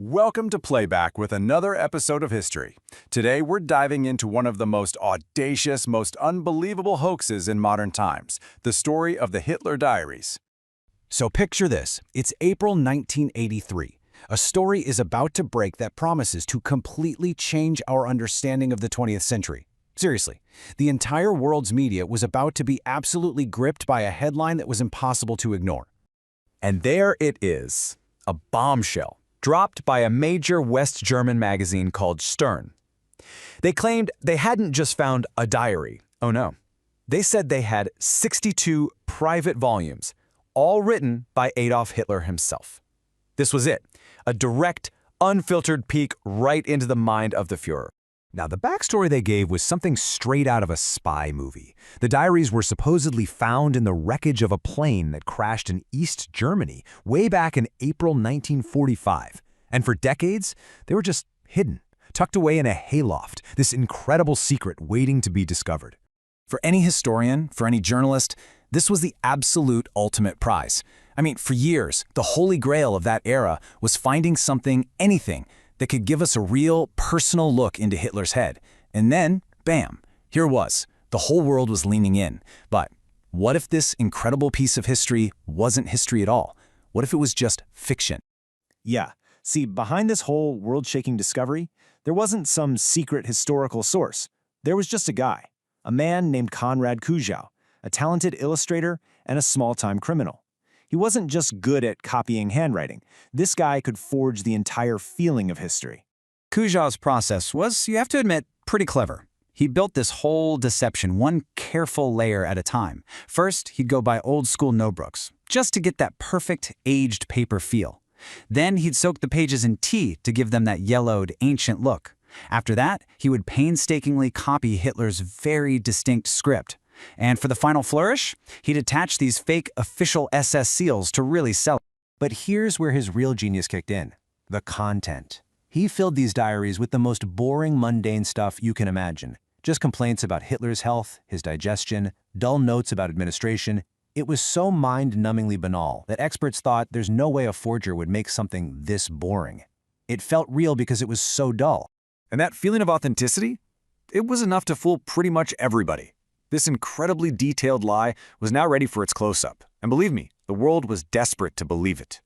Welcome to Playback with another episode of history. Today, we're diving into one of the most audacious, most unbelievable hoaxes in modern times, the story of the Hitler Diaries. So picture this, it's April 1983. A story is about to break that promises to completely change our understanding of the 20th century. Seriously, the entire world's media was about to be absolutely gripped by a headline that was impossible to ignore. And there it is, a bombshell, dropped by a major West German magazine called Stern. They claimed they hadn't just found a diary. Oh no. They said they had 62 private volumes, all written by Adolf Hitler himself. This was it, a direct, unfiltered peek right into the mind of the Führer. Now, the backstory they gave was something straight out of a spy movie. The diaries were supposedly found in the wreckage of a plane that crashed in East Germany way back in April 1945. And for decades, they were just hidden, tucked away in a hayloft, this incredible secret waiting to be discovered. For any historian, for any journalist, this was the absolute ultimate prize. I mean, for years, the holy grail of that era was finding something, anything, that could give us a real, personal look into Hitler's head. And then, bam, here it was. The whole world was leaning in. But what if this incredible piece of history wasn't history at all? What if it was just fiction? Yeah. See, behind this whole world-shaking discovery, there wasn't some secret historical source. There was just a man named Konrad Kujau, a talented illustrator and a small-time criminal. He wasn't just good at copying handwriting. This guy could forge the entire feeling of history. Kujau's process was, you have to admit, pretty clever. He built this whole deception one careful layer at a time. First, he'd go by old-school notebooks, just to get that perfect aged paper feel. Then he'd soak the pages in tea to give them that yellowed, ancient look. After that, he would painstakingly copy Hitler's very distinct script. And for the final flourish, he'd attach these fake official SS seals to really sell it. But here's where his real genius kicked in: the content. He filled these diaries with the most boring, mundane stuff you can imagine. Just complaints about Hitler's health, his digestion, dull notes about administration. It was so mind-numbingly banal that experts thought there's no way a forger would make something this boring. It felt real because it was so dull. And that feeling of authenticity? It was enough to fool pretty much everybody. This incredibly detailed lie was now ready for its close-up. And believe me, the world was desperate to believe it.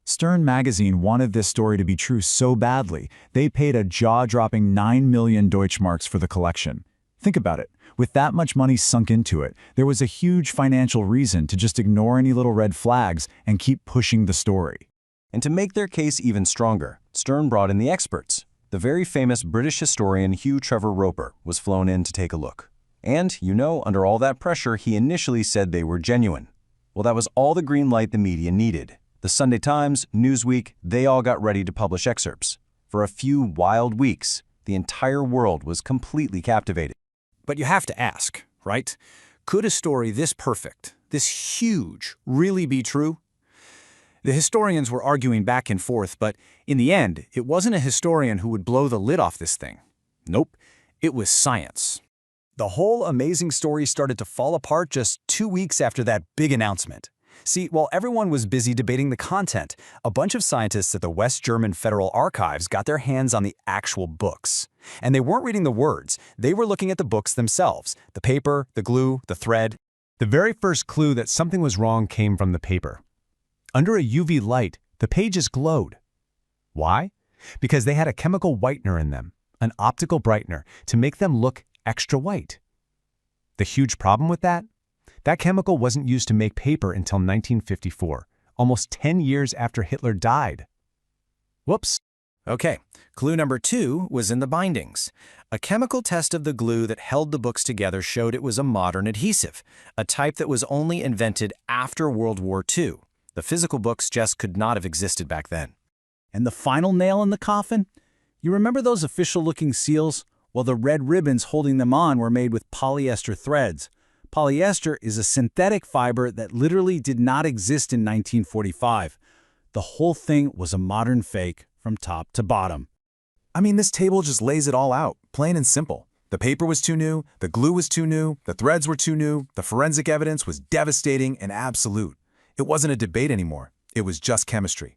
Stern magazine wanted this story to be true so badly, they paid a jaw-dropping 9 million Deutschmarks for the collection. Think about it. With that much money sunk into it, there was a huge financial reason to just ignore any little red flags and keep pushing the story. And to make their case even stronger, Stern brought in the experts. The very famous British historian Trevor-Roper was flown in to take a look. And, under all that pressure, he initially said they were genuine. Well, that was all the green light the media needed. The Sunday Times, Newsweek, they all got ready to publish excerpts. For a few wild weeks, the entire world was completely captivated. But you have to ask, right? Could a story this perfect, this huge, really be true? The historians were arguing back and forth, but in the end, it wasn't a historian who would blow the lid off this thing. Nope, it was science. The whole amazing story started to fall apart just 2 weeks after that big announcement. See, while everyone was busy debating the content, a bunch of scientists at the West German Federal Archives got their hands on the actual books. And they weren't reading the words, they were looking at the books themselves, the paper, the glue, the thread. The very first clue that something was wrong came from the paper. Under a UV light, the pages glowed. Why? Because they had a chemical whitener in them, an optical brightener, to make them look extra white. The huge problem with that? That chemical wasn't used to make paper until 1954, almost 10 years after Hitler died. Whoops. Okay, clue number 2 was in the bindings. A chemical test of the glue that held the books together showed it was a modern adhesive, a type that was only invented after World War II. The physical books just could not have existed back then. And the final nail in the coffin? You remember those official-looking seals? Well, the red ribbons holding them on were made with polyester threads. Polyester is a synthetic fiber that literally did not exist in 1945. The whole thing was a modern fake from top to bottom. I mean, this table just lays it all out, plain and simple. The paper was too new, the glue was too new, the threads were too new, the forensic evidence was devastating and absolute. It wasn't a debate anymore. It was just chemistry.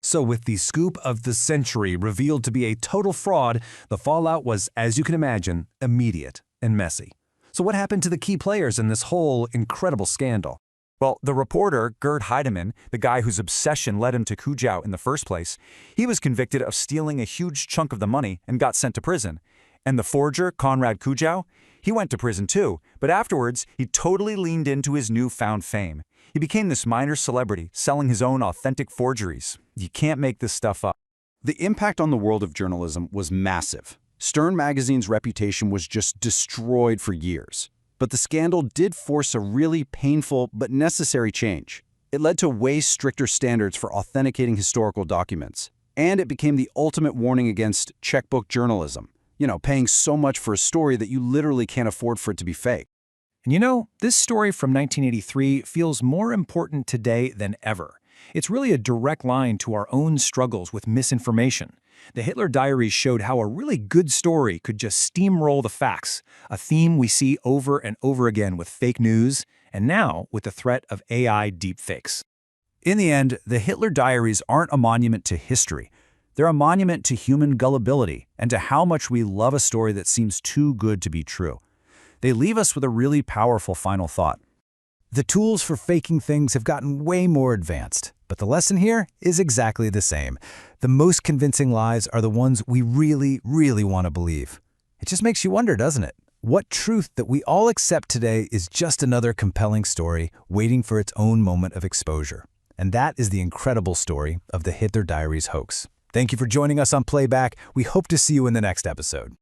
So with the scoop of the century revealed to be a total fraud, the fallout was, as you can imagine, immediate and messy. So what happened to the key players in this whole incredible scandal? Well, the reporter, Gerd Heidemann, the guy whose obsession led him to Kujau in the first place, he was convicted of stealing a huge chunk of the money and got sent to prison. And the forger, Konrad Kujau, he went to prison too, but afterwards, he totally leaned into his newfound fame. He became this minor celebrity, selling his own authentic forgeries. You can't make this stuff up. The impact on the world of journalism was massive. Stern magazine's reputation was just destroyed for years. But the scandal did force a really painful but necessary change. It led to way stricter standards for authenticating historical documents. And it became the ultimate warning against checkbook journalism. Paying so much for a story that you literally can't afford for it to be fake. And this story from 1983 feels more important today than ever. It's really a direct line to our own struggles with misinformation. The Hitler Diaries showed how a really good story could just steamroll the facts, a theme we see over and over again with fake news, and now with the threat of AI deepfakes. In the end, the Hitler Diaries aren't a monument to history. They're a monument to human gullibility and to how much we love a story that seems too good to be true. They leave us with a really powerful final thought. The tools for faking things have gotten way more advanced, but the lesson here is exactly the same. The most convincing lies are the ones we really, really want to believe. It just makes you wonder, doesn't it? What truth that we all accept today is just another compelling story waiting for its own moment of exposure. And that is the incredible story of the Hitler Diaries hoax. Thank you for joining us on Playback. We hope to see you in the next episode.